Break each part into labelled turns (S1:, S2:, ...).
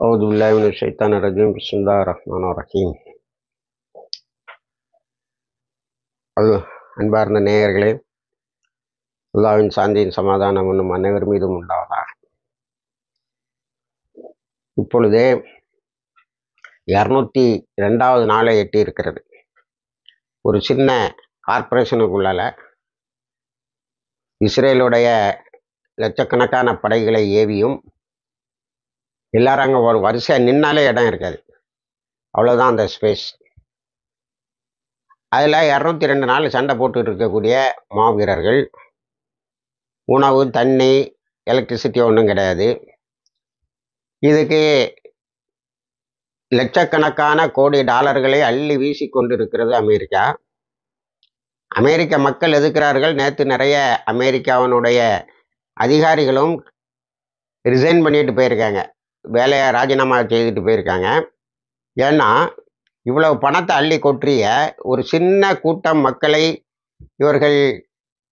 S1: أعوذ بالله من الشيطان الرجيم بسم الله الرحمن الرحيم. அன்பார்ந்த நேயர்களே, அல்லாஹ்வின் சாந்தியின் சமாதானம் என்னும் அனைவர் மீதும் உண்டாவதாக. இப்பொழுது 202வது நாளை எட்டி இருக்கிறது. ஒரு சின்ன கார்பரேஷனுக்குள்ளால இஸ்ரேலுடைய லட்சக்கணக்கான படைகளை ஏவியும் எல்லாரும் அங்கே ஒரு வரிசையாக நின்னாலே இடம் இருக்காது, அவ்வளோதான் அந்த ஸ்பேஸ். அதில் 202 நாள் சண்டை போட்டுட்டு இருக்கக்கூடிய மாவீரர்கள், உணவு, தண்ணி, எலக்ட்ரிசிட்டி ஒன்றும் கிடையாது. இதுக்கு லட்சக்கணக்கான கோடி டாலர்களை அள்ளி வீசி கொண்டிருக்கிறது அமெரிக்கா. அமெரிக்க மக்கள் எதிர்க்கிறார்கள். நேற்று நிறைய அமெரிக்காவினுடைய அதிகாரிகளும் ரிசைன் பண்ணிட்டு போயிருக்காங்க, வேலையை ராஜினாமா செய்துட்டு போயிருக்காங்க. ஏன்னா இவ்வளவு பணத்தை அள்ளி கொற்றிய ஒரு சின்ன கூட்டம் மக்களை இவர்கள்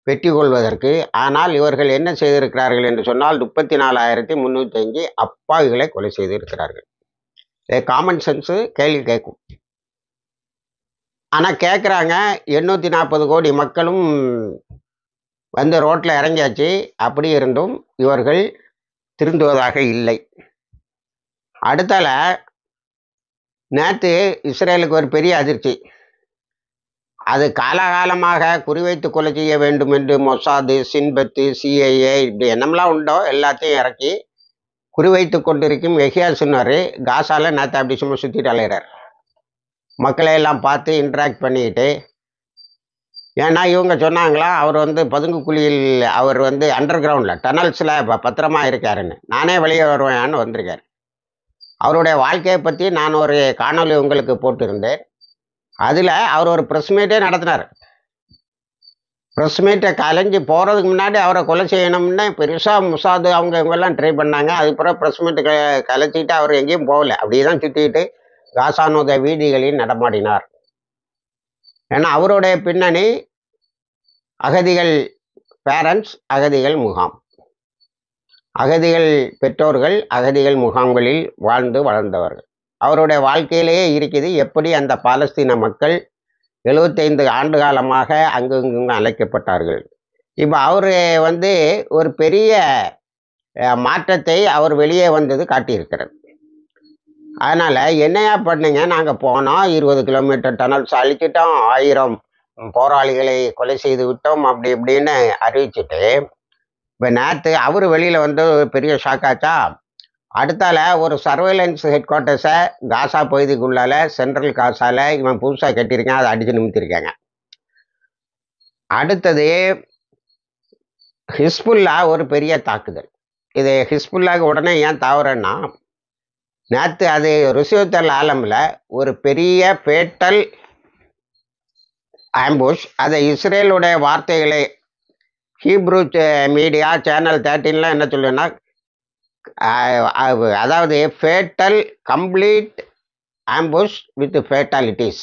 S1: வெற்றி கொள்வதற்கு, ஆனால் இவர்கள் என்ன செய்திருக்கிறார்கள் என்று சொன்னால் 34,305 அப்பாவிகளை கொலை செய்திருக்கிறார்கள். காமன் சென்ஸு கேள்வி கேட்கும். ஆனால் கேட்குறாங்க, 840 கோடி மக்களும் வந்து ரோட்டில் இறங்கியாச்சு. அப்படி இருந்தும் இவர்கள் திருந்துவதாக இல்லை. அடுத்தால நேற்று இஸ்ரேலுக்கு ஒரு பெரிய அதிர்ச்சி. அது காலகாலமாக குறிவைத்து கொலை செய்ய வேண்டும் என்று மொசாது, சின்பத்து, சிஐஏ இப்படி என்னமெல்லாம் உண்டோ எல்லாத்தையும் இறக்கி குறிவைத்து கொண்டிருக்கும் எஹியா சின்னர் காசால நேற்று அப்படி சும்மா சுற்றிட்டு அலைகிறார். மக்களை எல்லாம் பார்த்து இன்ட்ராக்ட் பண்ணிக்கிட்டு. ஏன்னா இவங்க சொன்னாங்களா, அவர் வந்து பதுங்கு குழியில், அவர் வந்து அண்டர் கிரவுண்டில் டனல்ஸில் பத்திரமா இருக்காருன்னு. நானே வெளியே வருவேன்னு வந்திருக்கார். அவருடைய வாழ்க்கையை பற்றி நான் ஒரு காணொலி உங்களுக்கு போட்டிருந்தேன். அதில் அவர் ஒரு ப்ரெஸ் மீட்டே நடத்தினார். ப்ரெஸ் மீட்டை கலைஞ்சி போகிறதுக்கு முன்னாடி அவரை கொலை செய்யணும்னு பெருசாக முசாது அவங்க இவங்கெல்லாம் ட்ரை பண்ணாங்க. அதுக்கப்புறம் ப்ரெஸ் மீட்டு கலைச்சிட்டு அவர் எங்கேயும் போகல, அப்படியே தான் சுற்றிக்கிட்டு காசானோத வீதிகளில் நடமாடினார். ஏன்னா அவருடைய பின்னணி அகதிகள் பேரண்ட்ஸ், அகதிகள் முகாம், அகதிகள் பெற்றோர்கள், அகதிகள் முகாம்களில் வாழ்ந்து வளர்ந்தவர்கள். அவருடைய வாழ்க்கையிலேயே இருக்குது எப்படி அந்த பாலஸ்தீன மக்கள் 75 ஆண்டு காலமாக அங்கு அழைக்கப்பட்டார்கள். இப்போ அவர் வந்து ஒரு பெரிய மாற்றத்தை அவர் வெளியே வந்தது காட்டியிருக்கிறது. அதனால் என்னையா பண்ணுங்க, நாங்கள் போனோம், 20 கிலோமீட்டர் டனல்ஸ் அழிச்சிட்டோம், 1000 போராளிகளை கொலை செய்து விட்டோம், அப்படி இப்படின்னு அறிவிச்சுட்டு இப்போ நேற்று அவர் வெளியில் வந்து பெரிய ஷாக்காச்சா. அடுத்தால ஒரு சர்வைலன்ஸ் ஹெட் குவார்ட்டர்ஸை காசா பகுதிக்குள்ளால சென்ட்ரல் காசால இவன் புதுசாக கட்டியிருக்கான், அதை அடித்து நிமித்திருக்காங்க. அடுத்தது ஹிஸ்புல்லா ஒரு பெரிய தாக்குதல். இது ஹிஸ்புல்லாவுக்கு உடனே ஏன் தாவறேன்னா, நேற்று அது ருசியோத்தல் ஆலமில் ஒரு பெரிய ஃபேட்டல் ஆம்புஷ். அதை இஸ்ரேலுடைய வார்த்தைகளை ஹீப்ரூ மீடியா சேனல் 13 என்ன சொல்லுன்னா, அதாவது ஃபேட்டல் கம்ப்ளீட் ஆம்புஷ் வித் ஃபேட்டாலிட்டிஸ்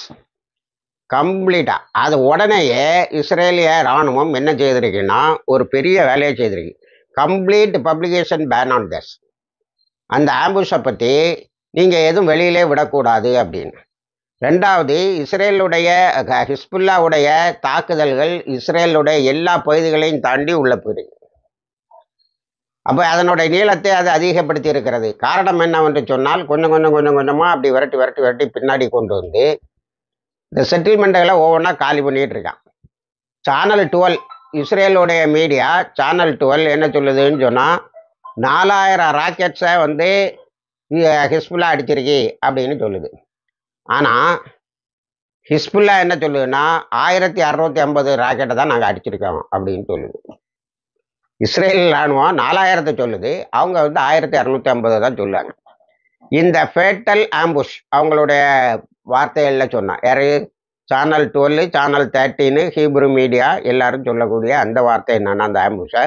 S1: கம்ப்ளீட்டாக. அது உடனேயே இஸ்ரேலிய இராணுவம் என்ன செய்திருக்குன்னா ஒரு பெரிய வேலையை செய்திருக்கு. Complete publication ban on this. அந்த ஆம்புஷை பற்றி நீங்கள் எதுவும் வெளியிலே விடக்கூடாது அப்படின்னு. ரெண்டாவது, இஸ்ரேலுடைய ஹிஸ்புல்லாவுடைய தாக்குதல்கள் இஸ்ரேலுடைய எல்லா பகுதிகளையும் தாண்டி உள்ள போயிருக்கு. அப்போ அதனுடைய நீளத்தை அது அதிகப்படுத்தி இருக்கிறது. காரணம் என்னவென்று சொன்னால், கொஞ்சம் கொஞ்சமாக அப்படி விரட்டி பின்னாடி கொண்டு வந்து இந்த செட்டில்மெண்ட்டுகளை ஒவ்வொன்றா காலி பண்ணிகிட்டு இருக்கான். சேனல் 12, இஸ்ரேலுடைய மீடியா சேனல் 12 என்ன சொல்லுதுன்னு சொன்னால், 4000 ராக்கெட்ஸை வந்து ஹிஸ்புல்லா அடிச்சிருக்கு அப்படின்னு சொல்லுது. ஆனால் ஹிஸ்புல்லா என்ன சொல்லுதுன்னா 1650 ராக்கெட்டை தான் நாங்கள் அடிச்சிருக்கோம் அப்படின்னு சொல்லுது. இஸ்ரேல் இராணுவம் 4000 சொல்லுது, அவங்க வந்து 1650 தான் சொல்லுவாங்க. இந்த ஃபேட்டல் ஆம்புஷ் அவங்களுடைய வார்த்தைகளில் சொன்னான் யாரு, சேனல் 12, சேனல் 13, ஹீப்ரூ மீடியா எல்லாரும் சொல்லக்கூடிய அந்த வார்த்தை என்னன்னா, அந்த ஆம்புஷை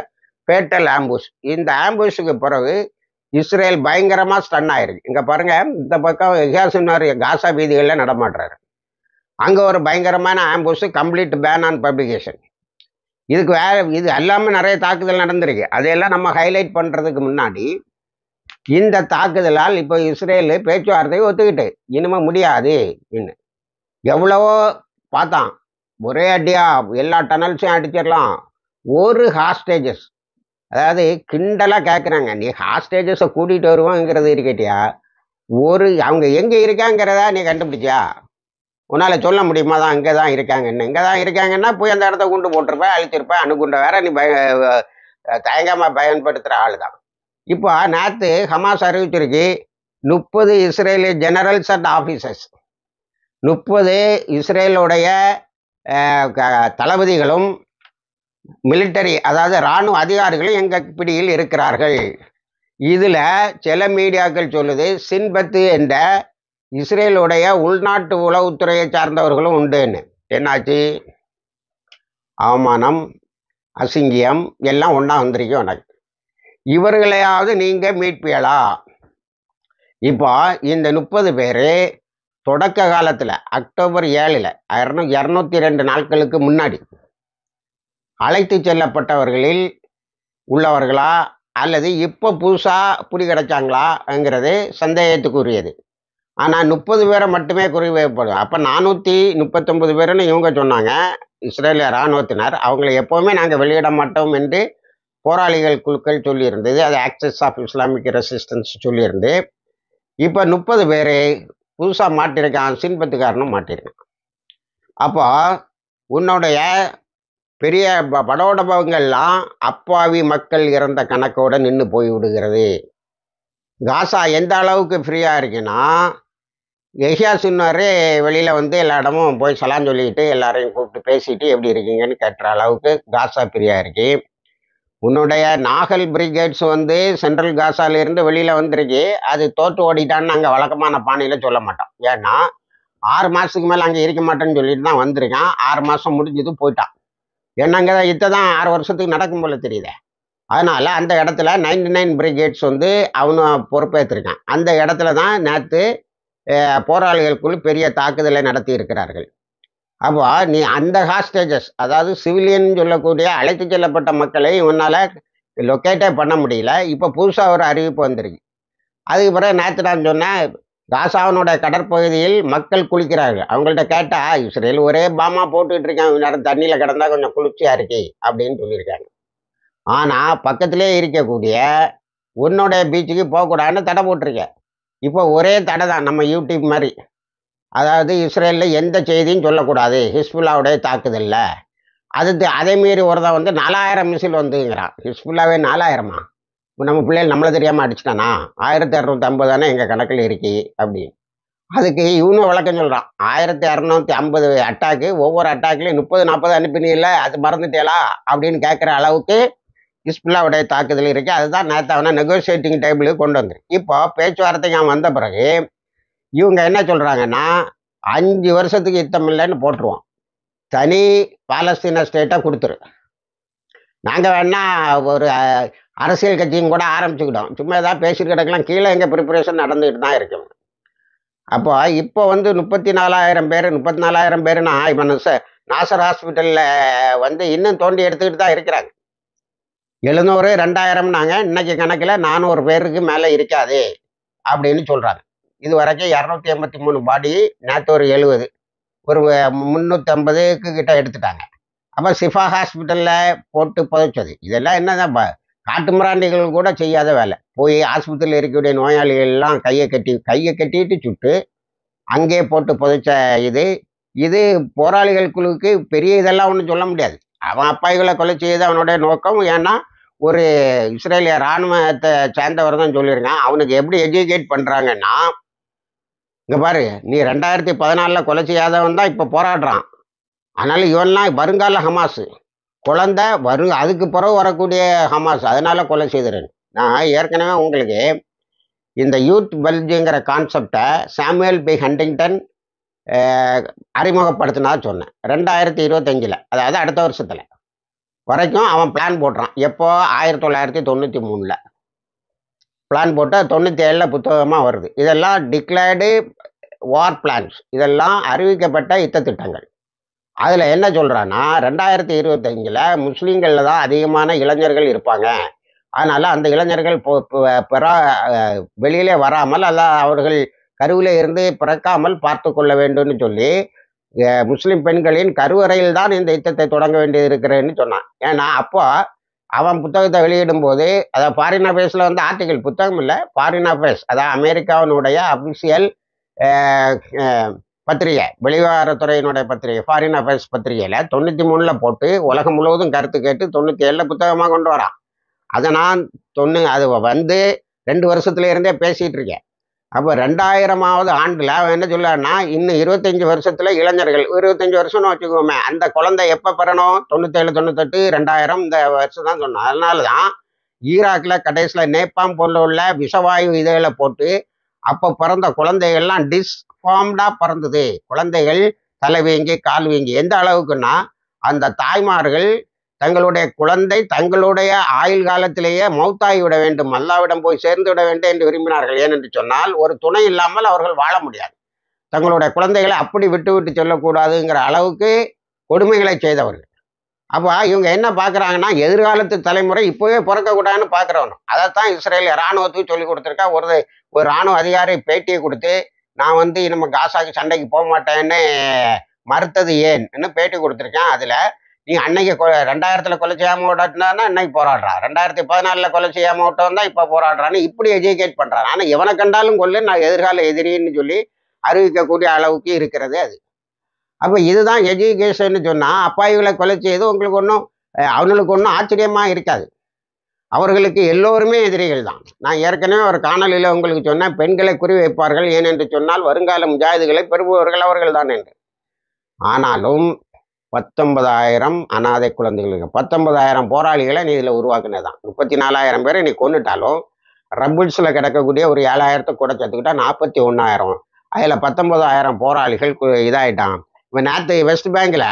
S1: ஃபேட்டல் ஆம்புஷ். இந்த ஆம்புஷுக்கு பிறகு இஸ்ரேல் பயங்கரமாக ஸ்டன் ஆயிருக்கு. இங்கே பாருங்க, இந்த பக்கம் எஹியாசினார் காசா வீதிகளில் நடமாடுறாரு. அங்கே ஒரு பயங்கரமான ambush, complete ban on publication. இதுக்கு இது எல்லாமே நிறைய தாக்குதல் நடந்திருக்கு. அதையெல்லாம் நம்ம ஹைலைட் பண்ணுறதுக்கு முன்னாடி இந்த தாக்குதலால் இப்போ இஸ்ரேல் பேச்சுவார்த்தை ஒத்துக்கிட்டு இனிமே முடியாது இன்னும் எவ்வளவோ பார்த்தான். ஒரே அடியா எல்லா டனல்ஸையும் அடிச்சிடலாம். ஒரு ஹாஸ்டேஜஸ், அதாவது கிண்டலாக கேட்குறாங்க, நீ ஹாஸ்டேஜஸை கூட்டிகிட்டு வருவோங்கிறது இருக்கட்டியா, அவங்க எங்கே இருக்காங்கிறதா நீ கண்டுபிடிச்சியா? உன்னால் சொல்ல முடியுமா தான் இங்கே தான் இருக்காங்கன்னு? இங்கே தான் இருக்காங்கன்னா போய் அந்த இடத்த குண்டு போட்டிருப்பேன், அழிச்சிருப்பேன். அணுகுண்டை வேற நீ தயங்காமல் பயன்படுத்துகிற ஆள் தான். இப்போ நேற்று ஹமாஸ் அறிவிச்சிருக்கு 30 இஸ்ரேலி ஜெனரல்ஸ் அண்ட் ஆஃபீஸர்ஸ், 30 இஸ்ரேலுடைய தளபதிகளும் மிலிட்டரி, அதாவது இராணுவ அதிகாரிகளும் எங்கள் பிடியில் இருக்கிறார்கள். இதில் சில மீடியாக்கள் சொல்லுது சின்பத்து என்ற இஸ்ரேலுடைய உள்நாட்டு உளவுத்துறையை சார்ந்தவர்களும் உண்டுன்னு. என்னாச்சு? அவமானம், அசிங்கியம் எல்லாம் ஒன்றா வந்திருக்கு உனக்கு. இவர்களையாவது நீங்கள் மீட்பியலா? இப்போ இந்த 30 பேர் தொடக்க காலத்தில் அக்டோபர் 7 202 நாட்களுக்கு முன்னாடி அழைத்து செல்லப்பட்டவர்களில் உள்ளவர்களா அல்லது இப்போ புதுசாக புடி கிடைச்சாங்களாங்கிறது சந்தேகத்துக்குரியது. ஆனால் 30 பேரை மட்டுமே குறிவைப்படும். அப்போ 439 பேருன்னு இவங்க சொன்னாங்க, இஸ்ரேலிய இராணுவத்தினர். அவங்களை எப்போவுமே நாங்கள் வெளியிட மாட்டோம் என்று போராளிகள் குழுக்கள் சொல்லியிருந்தது. அது ஆக்சஸ் ஆஃப் இஸ்லாமிக் ரெசிஸ்டன்ஸ் சொல்லியிருந்து. இப்போ 30 பேர் புதுசாக மாட்டிருக்கான், சின்பத்துக்காரனும் மாட்டிருக்கான். அப்போ உன்னுடைய பெரிய படோடபங்கள்லாம் அப்பாவி மக்கள் இறந்த கணக்கோடு நின்று போய் விடுகிறது. காசா எந்த அளவுக்கு ஃப்ரீயாக இருக்குன்னா, எஹியா சின்னரே வெளியில் வந்து எல்லா இடமும் போய் சலான் சொல்லிக்கிட்டு எல்லாரையும் கூப்பிட்டு பேசிட்டு எப்படி இருக்கீங்கன்னு கேட்டுற அளவுக்கு காசா ஃப்ரீயாக இருக்கு. உன்னுடைய நாகல் பிரிகேட்ஸ் வந்து சென்ட்ரல் காசாலிருந்து வெளியில் வந்திருக்கு. அது தோற்று ஓடிட்டான்னு நாங்கள் வழக்கமான பாணியில் சொல்ல மாட்டோம். ஏன்னா 6 மாதத்துக்கு மேலே அங்கே இருக்க மாட்டேன்னு சொல்லிட்டு தான் வந்திருக்கான். 6 மாதம் முடிஞ்சது போயிட்டான். என்னங்க இதை தான் 6 வருஷத்துக்கு நடக்கும் போல தெரியுது. அதனால் அந்த இடத்துல 99 பிரிகேட்ஸ் வந்து அவனு பொறுப்பேற்றிருக்கான். அந்த இடத்துல தான் நேற்று போராளிகளுக்குள் பெரிய தாக்குதலை நடத்தி இருக்கிறார்கள். அப்போ நீ அந்த ஹாஸ்டேஜஸ், அதாவது சிவிலியன் சொல்லக்கூடிய அழைத்து செல்லப்பட்ட மக்களை உன்னால் லொக்கேட்டே பண்ண முடியல. இப்போ புதுசாக ஒரு அறிவிப்பு வந்திருக்கு. அதுக்கு பிறகு நேற்று நான் சொன்னேன், காசாவினோட கடற்பகுதியில் மக்கள் குளிக்கிறார்கள். அவங்கள்ட்ட கேட்டால் இஸ்ரேல் ஒரே பாமா போட்டுக்கிட்டு இருக்காங்க, நேரம் தண்ணியில் கிடந்தா கொஞ்சம் குளிர்ச்சியாக இருக்கு அப்படின்னு சொல்லியிருக்காங்க. ஆனால் பக்கத்திலே இருக்கக்கூடிய உன்னோடைய பீச்சுக்கு போகக்கூடாதுன்னு தடை போட்டிருக்கேன். இப்போ ஒரே தடை தான், நம்ம யூடியூப் மாதிரி. அதாவது இஸ்ரேலில் எந்த செய்தியும் சொல்லக்கூடாது ஹிஸ்புல்லாவுடைய தாக்குதலில். அதே மீறி ஒருதான் வந்து 4000 மிசில் வந்துங்கிறான். ஹிஸ்புல்லாவே 4000மா? நம்ம பிள்ளைகள் நம்மளை தெரியாமல் அடிச்சிட்டானா? 1250 தானே எங்கள் கணக்கில் இருக்கு அப்படின்னு. அதுக்கு இவனும் விளக்கம் சொல்கிறான். 1250 அட்டாக்கு, ஒவ்வொரு அட்டாக்லையும் 30-40 அனுப்பினீங்கள, அது மறந்துட்டேலா அப்படின்னு கேட்குற அளவுக்கு ஹிஸ்புல்லாவுடைய தாக்குதல் இருக்கு. அதுதான் நேற்று அவனை நெகோசியேட்டிங் டேபிளுக்கு கொண்டு வந்து. இப்போ பேச்சுவார்த்தைக்கு அவன் வந்த பிறகு இவங்க என்ன சொல்கிறாங்கன்னா, 5 வருஷத்துக்கு யுத்தம் இல்லைன்னு போட்டுருவோம், தனி பாலஸ்தீன ஸ்டேட்டை கொடுத்துரு, நாங்கள் வேணா ஒரு அரசியல் கட்சியும் கூட ஆரம்பிச்சுக்கிட்டோம், சும்மா ஏதாவது பேசிட்டு கிடக்கலாம், கீழே எங்கள் ப்ரிப்பரேஷன் நடந்துகிட்டு தான் இருக்கும். அப்போ இப்போ வந்து 34,000 பேர் 34,000 பேருனா இப்போ நாசர் ஹாஸ்பிட்டலில் வந்து இன்னும் தோண்டி எடுத்துக்கிட்டு தான் இருக்கிறாங்க. 700 2000னாங்க, இன்னைக்கு கணக்கில் 400 பேருக்கு மேலே இருக்காது அப்படின்னு சொல்கிறாங்க. இது வரைக்கும் 283 பாடி, நேற்று ஒரு 70, ஒரு 350க்கு கிட்ட எடுத்துட்டாங்க. அப்போ சிஃபா ஹாஸ்பிட்டலில் போட்டு புதைச்சது இதெல்லாம் என்னதான் காட்டு மிராண்டிகள் கூட செய்யாத வேலை. போய் ஆஸ்பத்திரியில் இருக்கக்கூடிய நோயாளிகள்லாம் கையை கட்டிட்டு சுட்டு அங்கே போட்டு புதைச்ச இது போராளிகள் குழுவுக்கு பெரிய இதெல்லாம் ஒன்றும் சொல்ல முடியாது. அவன் அப்பாய்களை கொலை செய்து அவனுடைய நோக்கம். ஏன்னா ஒரு இஸ்ரேலிய இராணுவத்தை சேர்ந்தவர் தான் சொல்லியிருக்கான். அவனுக்கு எப்படி எஜுகேட் பண்ணுறாங்கன்னா, இங்கே பாரு, நீ 2014 கொலை செய்யாதவன் தான் இப்போ போராடுறான், அதனால் இவன்லாம் வருங்கால ஹமாஸ் குழந்தை அதுக்கு பிறகு வரக்கூடிய ஹமாஸ், அதனால் கொலை செய்துறேன். நான் ஏற்கனவே உங்களுக்கு இந்த யூத் பல்ஜுங்கிற கான்செப்டை சாமுவேல் பி ஹண்டிங்டன் அறிமுகப்படுத்தினா சொன்னேன். 2025, அதாவது அடுத்த வருஷத்தில் வரைக்கும் அவன் பிளான் போடுறான். எப்போ? 1993 பிளான் போட்டு 97 புத்தகமாக வருது. இதெல்லாம் டிக்ளேர்டு வார் பிளான்ஸ், இதெல்லாம் அறிவிக்கப்பட்ட யுத்த திட்டங்கள். அதில் என்ன சொல்கிறான்னா, 2025 முஸ்லீம்களில் தான் அதிகமான இளைஞர்கள் இருப்பாங்க, அதனால் அந்த இளைஞர்கள் வெளியிலே வராமல் அல்ல அவர்கள் கருவிலே இருந்து பிறக்காமல் பார்த்து கொள்ள வேண்டும்னு சொல்லி முஸ்லிம் பெண்களின் கருவறையில் தான் இந்த யுத்தத்தை தொடங்க வேண்டியது இருக்கிறதுன்னு சொன்னான். ஏன்னா அப்போ அவன் புத்தகத்தை வெளியிடும் போது அதாவது ஃபாரின் அஃபேர்ஸில் வந்து ஆர்டிகிள், புத்தகம் இல்லை, ஃபாரின் அஃபேர்ஸ், அதாவது அமெரிக்காவினுடைய அபிஷியல் பத்திரிகை, வெளிவாரத்துறையினுடைய பத்திரிகை, ஃபாரின் அஃபேர்ஸ் பத்திரிகையில் 93 போட்டு உலகம் முழுவதும் கருத்து கேட்டு 97 புத்தகமாக கொண்டு வரான். அதை நான் அது வந்து 2 வருஷத்துல இருந்தே பேசிகிட்டு இருக்கேன். அப்போ 2000ஆவது ஆண்டில் அவன் என்ன சொல்லான்னா, இன்னும் 25 வருஷத்தில் இளைஞர்கள் 25 வருஷம்னு வச்சுக்கோமே, அந்த குழந்தை எப்போ பெறணும்? 97, 98, 2000 இந்த வருஷம் தான் சொன்னான். அதனால தான் ஈராக்கில் கடைசியில் நேப்பாம் போன்ற உள்ள விஷவாயு இதைகளை போட்டு அப்போ பிறந்த குழந்தைகள்லாம் டிஸ்ஃபார்ம்டாக பிறந்தது. குழந்தைகள் தலை வீங்கி கால் வீங்கி எந்த அளவுக்குன்னா, அந்த தாய்மார்கள் தங்களுடைய குழந்தை தங்களுடைய ஆயுள் காலத்திலேயே மௌத்தாகி விட வேண்டும், அல்லாவிடம் போய் சேர்ந்து விட வேண்டும் என்று விரும்பினார்கள். ஏனென்று சொன்னால் ஒரு துணை இல்லாமல் அவர்கள் வாழ முடியாது. தங்களுடைய குழந்தைகளை அப்படி விட்டு சொல்லக்கூடாதுங்கிற அளவுக்கு கொடுமைகளை செய்தவர்கள். அப்போ இவங்க என்ன பார்க்குறாங்கன்னா, எதிர்காலத்து தலைமுறை இப்போவே பிறக்கக்கூடாதுன்னு பார்க்குறவனும். அதைத்தான் இஸ்ரேல் இராணுவத்துக்கு சொல்லி கொடுத்துருக்கா. ஒரு இராணுவ அதிகாரி பேட்டியை கொடுத்து, நான் வந்து நம்ம காசாக்கு சண்டைக்கு போக மாட்டேன்னு மறுத்தது ஏன்னு பேட்டி கொடுத்துருக்கேன். அதில் நீ அன்னைக்கு 2000 கொலை செய்யாமல் விட்டான்னா இன்னைக்கு போராடுறான், 2014 கொலை செய்யாமல் விட்டவன் தான் இப்போ போராடுறான்னு இப்படி எஜுகேட் பண்ணுறான். ஆனால் எவனை கண்டாலும் கொல்லு, நான் எதிர்கால எதிரின்னு சொல்லி அறிவிக்கக்கூடிய அளவுக்கு இருக்கிறது அது. அப்போ இதுதான் எஜுகேஷன்னு சொன்னால், அப்பாவிகளை கொலை செய்து உங்களுக்கு அவங்களுக்கு ஒன்றும் ஆச்சரியமாக இருக்காது. அவர்களுக்கு எல்லோருமே எதிரிகள் தான். நான் ஏற்கனவே ஒரு காணொலியில் உங்களுக்கு சொன்னேன், பெண்களை குறிவைப்பார்கள், ஏனென்று சொன்னால் வருங்கால முஜாஹிதுகளை பெறுபவர்கள் அவர்கள் தான் என்று. ஆனாலும் 19,000 அனாதை குழந்தைகளுக்கு 19,000 போராளிகளை நீ இதில் உருவாக்குனதான். 34,000 பேரை நீ கொண்டுட்டாலும் ரபுல்ஸில் கிடக்கக்கூடிய ஒரு 7,000 கூட சேர்த்துக்கிட்டா 41,000. அதில் 19,000 போராளிகள் இதாயிட்டான். இப்போ நேற்று வெஸ்ட் பேங்கில்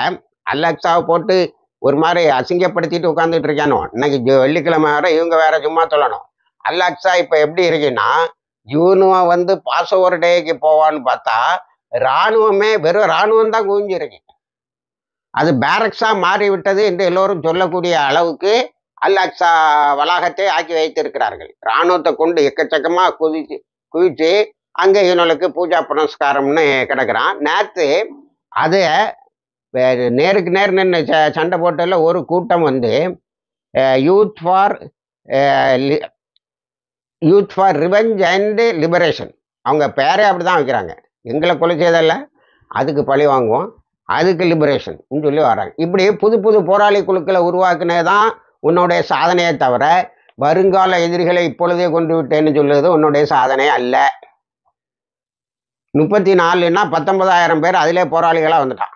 S1: அலெக்சாவை போட்டு ஒரு மாதிரி அசிங்கப்படுத்திட்டு உட்காந்துட்டு இருக்கானோ. இன்னைக்கு வெள்ளிக்கிழமை வேற இவங்க வேற சும்மா சொல்லணும். அலெக்சா இப்போ எப்படி இருக்குன்னா, இவனுவன் வந்து பாஸ் ஓவர் டேக்கு போவான்னு பார்த்தா இராணுவமே வெறும் இராணுவம் தான் குவிஞ்சிருக்கு. அது பேரக்ஸா மாறிவிட்டது என்று எல்லோரும் சொல்லக்கூடிய அளவுக்கு அல்-அக்ஸா வளாகத்தை ஆக்கி வைத்திருக்கிறார்கள். இராணுவத்தை கொண்டு எக்கச்சக்கமாக குவிச்சு அங்கே இவனுக்கு பூஜா புனஸ்காரம்னு கிடக்கிறான். நேற்று அதை நேருக்கு நேர் நின்று சண்டை போட்டதில் ஒரு கூட்டம் வந்து youth for revenge and liberation, அவங்க பேரே அப்படி தான் வைக்கிறாங்க. எங்களை கொலை செய்தல்ல, அதுக்கு பழி வாங்குவோம், அதுக்கு லிபரேஷன் சொல்லி வர்றாங்க. இப்படி புது புது போராளி குழுக்களை உருவாக்குனது தான் உன்னுடைய சாதனையை தவிர, வருங்கால எதிரிகளை இப்பொழுதே கொண்டு விட்டேன்னு சொல்லுறது உன்னுடைய சாதனை அல்ல. 34ன்னா 19,000 பேர் அதிலே போராளிகளாக வந்துட்டான்.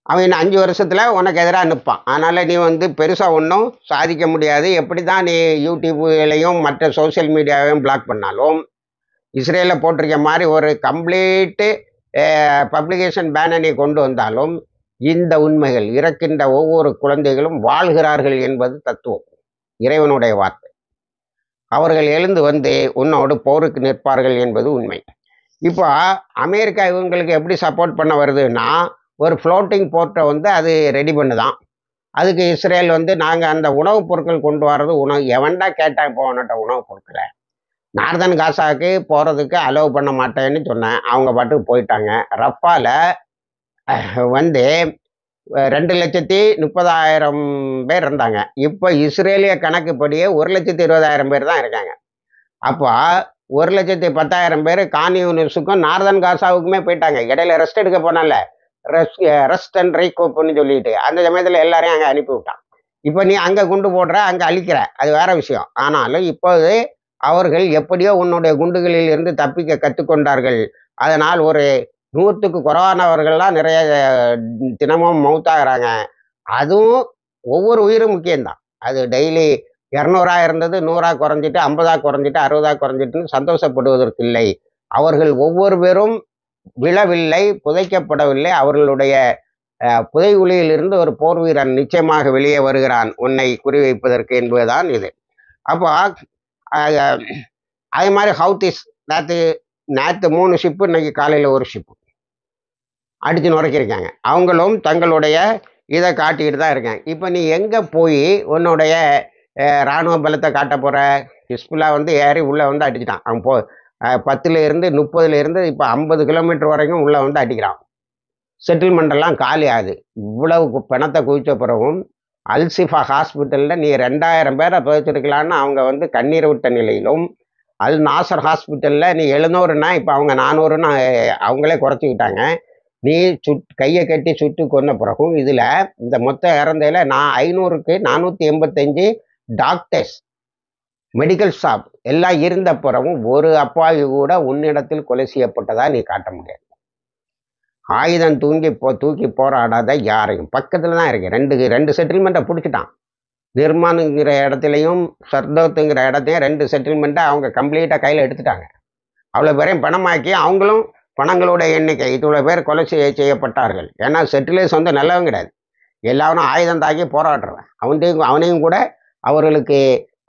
S1: அவன் இன்னும் 5 வருஷத்தில் உனக்கு எதிராக நிற்பான். அதனால் நீ வந்து பெருசாக ஒன்றும் சாதிக்க முடியாது. எப்படி தான் நீ யூடியூப்லையும் மற்ற சோசியல் மீடியாவையும் பிளாக் பண்ணாலும், இஸ்ரேலில் போட்டிருக்க மாதிரி ஒரு கம்ப்ளீட்டு பப்ளிகேஷன் பேனை நீ கொண்டு வந்தாலும், இந்த உண்மைகள், இறக்கின்ற ஒவ்வொரு குழந்தைகளும் வாழ்கிறார்கள் என்பது தத்துவம், இறைவனுடைய வார்த்தை. அவர்கள் எழுந்து வந்து உன்னோடு போருக்கு நிற்பார்கள் என்பது உண்மை. இப்போ அமெரிக்கா இவங்களுக்கு எப்படி சப்போர்ட் பண்ண வருதுன்னா, ஒரு ஃப்ளோட்டிங் போர்ட்டை வந்து அது ரெடி பண்ணுதான். அதுக்கு இஸ்ரேல் வந்து நாங்கள் அந்த உணவுப் பொருட்கள் கொண்டு வர்றது எவன்டா கேட்டால் போனட்ட உணவுப் பொருட்களை நார்தன் காசாவுக்கு போகிறதுக்கு அலோவ் பண்ண மாட்டேன்னு சொன்னேன். அவங்க பாட்டுக்கு போயிட்டாங்க. ரஃபால வந்து 2,30,000 பேர் இருந்தாங்க. இப்போ இஸ்ரேலிய கணக்குப்படியே 1,20,000 பேர் தான் இருக்காங்க. அப்போ 1,10,000 பேர் கான் யூனிஸுக்கும் நார்தன் காசாவுக்குமே போயிட்டாங்க. இடையில ரெஸ்ட் எடுக்க போனால, ரெஸ்ட் அண்ட் ரீகோப்னு சொல்லிட்டு அந்த சமயத்தில் எல்லாரையும் அங்கே அனுப்பி விட்டான். இப்போ நீ அங்கே குண்டு போடுற, அங்கே அழிக்கிற, அது வேற விஷயம். ஆனாலும் இப்போது அவர்கள் எப்படியோ உன்னுடைய குண்டுகளில் இருந்து தப்பிக்க கற்றுக்கொண்டார்கள். அதனால் ஒரு 100க்கு குறைவானவர்கள்லாம் நிறைய தினமும் மவுத்தாகிறாங்க. அதுவும் ஒவ்வொரு உயிரும் முக்கியம்தான். அது டெய்லி 200 இருந்தது 100 குறைஞ்சிட்டு, 50 குறைஞ்சிட்டு, 60 குறைஞ்சிட்டுன்னு சந்தோஷப்படுவதற்கு இல்லை. அவர்கள் ஒவ்வொரு பேரும் விழவில்லை, புதைக்கப்படவில்லை. அவர்களுடைய புதைகுழியிலிருந்து ஒரு போர் வீரன் நிச்சயமாக வெளியே வருகிறான் உன்னை குறிவைப்பதற்கு என்பதுதான் இது. அப்போ அதே மாதிரி ஹவுத்திஸ் நேற்று 3 ஷிப்பு, இன்னைக்கு காலையில் ஒரு ஷிப்பு அடித்து நுரைக்கிருக்காங்க. அவங்களும் தங்களுடைய இதை காட்டிக்கிட்டு தான் இருக்காங்க. இப்போ நீ எங்கே போய் உன்னுடைய இராணுவ பலத்தை காட்ட போகிற? ஹிஸ்புல்லா வந்து ஏறி உள்ளே வந்து அடிச்சிட்டான். அவன் 10 இருந்து 30 இருந்து இப்போ 50 கிலோமீட்டர் வரைக்கும் உள்ளே வந்து அடிக்கிறான். செட்டில்மெண்ட் எல்லாம் காலி ஆகுது. இவ்வளவு பணத்தை குவிச்ச பிறகும் அல்சிஃபா ஹாஸ்பிட்டலில் நீ 2000 பேரை புதைச்சிருக்கலான்னு அவங்க வந்து கண்ணீர் விட்ட நிலையிலும், அல் நாசர் ஹாஸ்பிட்டலில் நீ 700ன்னா இப்போ அவங்க 400ன்னு அவங்களே குறைச்சிக்கிட்டாங்க. நீ கையை கட்டி சுட்டு கொன்ன பிறகும் இதில் இந்த மொத்த இறந்தையில் 500க்கு 485 டாக்டர்ஸ், மெடிக்கல் ஸ்டாஃப் எல்லாம் இருந்த பிறகும் ஒரு அப்பாவி கூட உன்னிடத்தில் கொலை செய்யப்பட்டதா நீ காட்ட முடியாது. ஆயுதம் தூக்கி போராடாத யாரையும். பக்கத்தில் தான் இருக்கு. ரெண்டு செட்டில்மெண்ட்டை பிடிச்சிட்டான். நிர்மானுங்கிற இடத்துலையும் சர்தோத்துங்கிற இடத்தையும் 2 செட்டில்மெண்ட்டை அவங்க கம்ப்ளீட்டாக கையில் எடுத்துட்டாங்க. அவ்வளோ பேரையும் பணமாக்கி அவங்களும் பணங்களோட எண்ணிக்கை இவ்வளோ பேர் கொலை செய்யப்பட்டார்கள். ஏன்னா செட்டிலேஸ் வந்து நல்லவங்க கிடையாது. எல்லாரும் ஆயுதம் தாக்கி போராடுறவன். அவனையும் கூட அவர்களுக்கு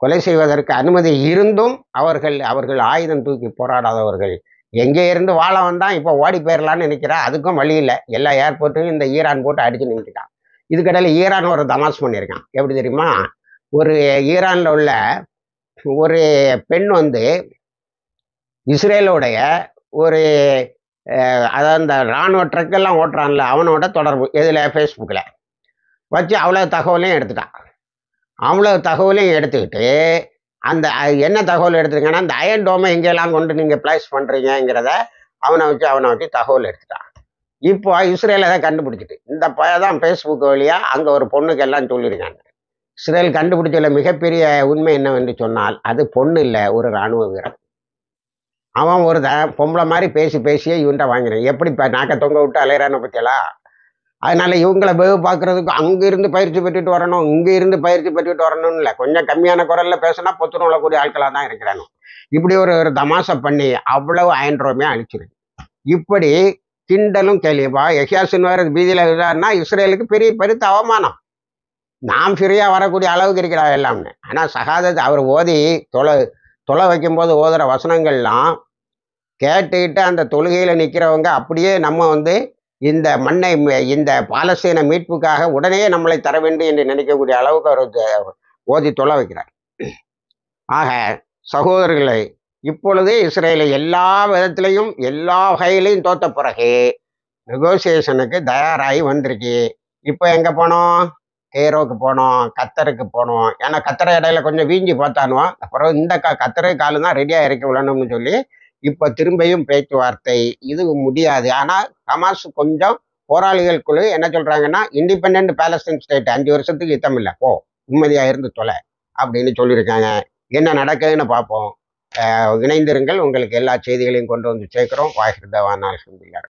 S1: கொலை செய்வதற்கு அனுமதி இருந்தும் அவர்கள் ஆயுதம் தூக்கி போராடாதவர்கள். எங்கே இருந்து வாழ வந்தான், இப்போ ஓடி போயிடலான்னு நினைக்கிறா. அதுக்கும் வழி இல்லை. எல்லா ஏர்போர்ட்டையும் இந்த ஈரான் போட்டு அடித்து நின்றுட்டான். இதுக்கடையில் ஈரான் ஒரு தமாஸ் பண்ணியிருக்கான். எப்படி தெரியுமா? ஒரு ஈரானில் உள்ள ஒரு பெண் வந்து இஸ்ரேலோடைய ஒரு அதாவது இந்த இராணுவ ட்ரக்கெல்லாம் ஓட்டுறான்ல, அவனோட தொடர்பு இதில் ஃபேஸ்புக்கில் வச்சு அவ்வளோ தகவலையும் எடுத்துட்டான். அவ்வளோ தகவலையும் எடுத்துக்கிட்டு அந்த என்ன தகவல் எடுத்துருங்கன்னா, இந்த அயன் டோமை எங்கெல்லாம் கொண்டு நீங்கள் பிளேஸ் பண்ணுறீங்கிறத அவனை வச்சு தகவல் எடுத்துட்டான். இப்போ இஸ்ரேல் அதை கண்டுபிடிச்சிட்டு இந்த தான் ஃபேஸ்புக் வழியாக அங்கே ஒரு பொண்ணுக்கு எல்லாம் சொல்லியிருக்காங்க. இஸ்ரேல் கண்டுபிடிச்சல மிகப்பெரிய உண்மை என்னவென்று சொன்னால், அது பொண்ணு இல்லை, ஒரு இராணுவ வீரன். அவன் ஒரு பொம்பளை மாதிரி பேசியே இவன்ட்ட வாங்கினான். எப்படி நாக்க தொங்க விட்டு அலையிறான்னு பற்றியலா? அதனால இவங்களை பார்க்கறதுக்கு அங்கிருந்து பயிற்சி பெற்றுட்டு வரணும், இங்கே இருந்து பயிற்சி பெற்றுட்டு வரணும்னு இல்லை. கொஞ்சம் கம்மியான குரலில் பேசினா பொத்துணு விழக்கூடிய ஆட்களாக தான் இருக்கிறாங்க. இப்படி ஒரு தமாசை பண்ணி அவ்வளவு அயன்றோமே அழிச்சிருக்கு. இப்படி கிண்டலும் கேள்விப்பா. எஹியாசின் வேறு பீதியில் இருந்தாருன்னா இஸ்ரேலுக்கு பெருத்த அவமானம். நாம் ஃப்ரீயாக வரக்கூடிய அளவுக்கு இருக்கிறா எல்லாம்னு. ஆனால் சகாதத் அவர் ஓதி தொலை வைக்கும்போது ஓதுற வசனங்கள்லாம் கேட்டுக்கிட்டு அந்த தொழுகையில் நிற்கிறவங்க அப்படியே நம்ம வந்து இந்த மண்ணை இந்த பாலஸ்தீன மீட்புக்காக உடனே நம்மளை தர வேண்டும் என்று நினைக்கக்கூடிய அளவுக்கு அவர் ஓதி தொலை வைக்கிறார். ஆக சகோதரர்களை, இப்பொழுதே இஸ்ரேலை எல்லா விதத்திலையும் எல்லா வகையிலையும் தோத்த பிறகு நெகோசியேஷனுக்கு தயாராகி வந்திருக்கு. இப்போ எங்கே போனோம்? கேரோக்கு போனோம், கத்தருக்கு போனோம். ஏன்னா கத்தரை இடையில கொஞ்சம் வீஞ்சி பார்த்தானுவோம். அப்புறம் இந்த கத்தரை காலம் தான் ரெடியாக இறக்கி விடணும்னு சொல்லி இப்போ திரும்பியும் பேச்சுவார்த்தை. இது முடியாது. ஆனால் ஹமாஸ் கொஞ்சம் போராளிகளுக்குள்ளே என்ன சொல்கிறாங்கன்னா, இண்டிபெண்ட் பாலஸ்தீன் ஸ்டேட் 5 வருஷத்துக்கு யுத்தம் இல்லை, போ நிம்மதியாக இருந்து தொலை அப்படின்னு சொல்லியிருக்காங்க. என்ன நடக்குதுன்னு பார்ப்போம். இணைந்திருங்கள். உங்களுக்கு எல்லா செய்திகளையும் கொண்டு வந்து சேர்க்குறோம். வாஹிர் தவானா அல்ஹம்துலில்லாஹ்.